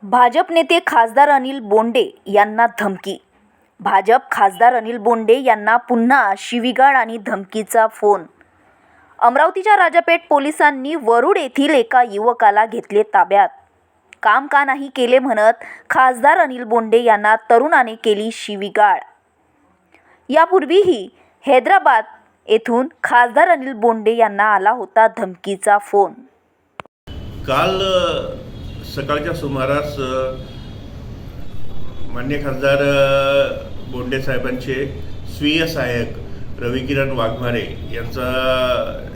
भाजप नेते खासदार अनिल बोंडे यांना धमकी। भाजप खासदार अनिल बोंडे यांना पुन्हा शिवीगाळ आणि धमकीचा फोन। अमरावतीच्या राजापेठ पोलिसांनी वरुड येथील एका युवकाला घेतले ताब्यात। काम का नाही केले म्हणत खासदार अनिल बोंडे यांना तरुणाने केली शिवीगाळ। यापूर्वीही हैदराबाद येथून खासदार अनिल बोंडे यांना आला होता धमकीचा फोन। काल सकाळच्या सुमारास माननीय खासदार बोंडे साहेबांचे स्वीय सहाय्यक रविकिरण वाघमारे यांचा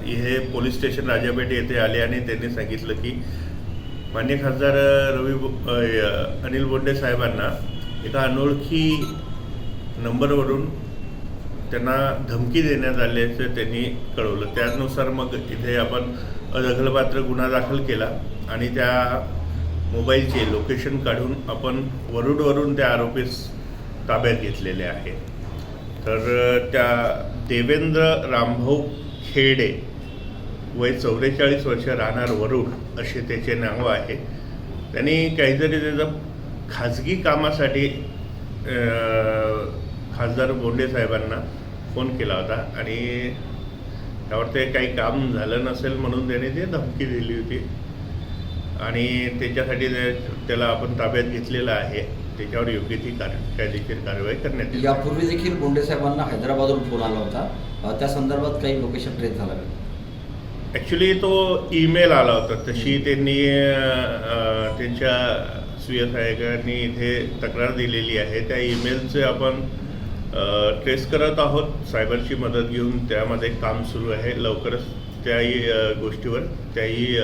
हे पोलीस स्टेशन राजापेठ येथे आले आणि त्यांनी सांगितलं की माननीय खासदार अनिल बोंडे साहेबांना एका अनोळखी नंबरवरून त्यांना धमकी देण्यात आल्याचं त्यांनी कळवलं। त्यानुसार मग इथे आपण दखलपात्र गुन्हा दाखल केला आणि त्या मोबाईलचे लोकेशन काढून आपण वरुडवरून त्या आरोपीस ताब्यात घेतलेले आहे। तर त्या देवेंद्र रामभाऊ खेडे वय 44 वर्ष राहणार वरुड असे त्याचे नाव आहे। त्यांनी काहीतरी त्याचं खाजगी कामासाठी खासदार बोंडे साहेबांना फोन केला होता आणि त्यावर ते काही काम झालं नसेल म्हणून त्याने ते धमकी दिली होती आणि त्याच्यासाठी त्याला आपण ताब्यात घेतलेलं आहे। त्याच्यावर योग्य ती कायदेशीर कारवाई करण्यात येईल। यापूर्वी देखील बोंडे साहेबांना हैदराबादवरून फोन आला होता, त्या संदर्भात काही लोकेशन ट्रेस झाला का? ॲक्च्युली तो ईमेल आला होता, तशी त्यांनी त्यांच्या स्वीय सहाय्यकांनी इथे तक्रार दिलेली आहे। त्या ईमेलचे आपण ट्रेस करत आहोत सायबरची मदत घेऊन। त्यामध्ये काम सुरू आहे, लवकरच त्याही गोष्टीवर त्याही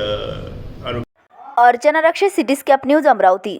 अर्चना रक्षे, सिटी स्कॅप न्यूज, अमरावती।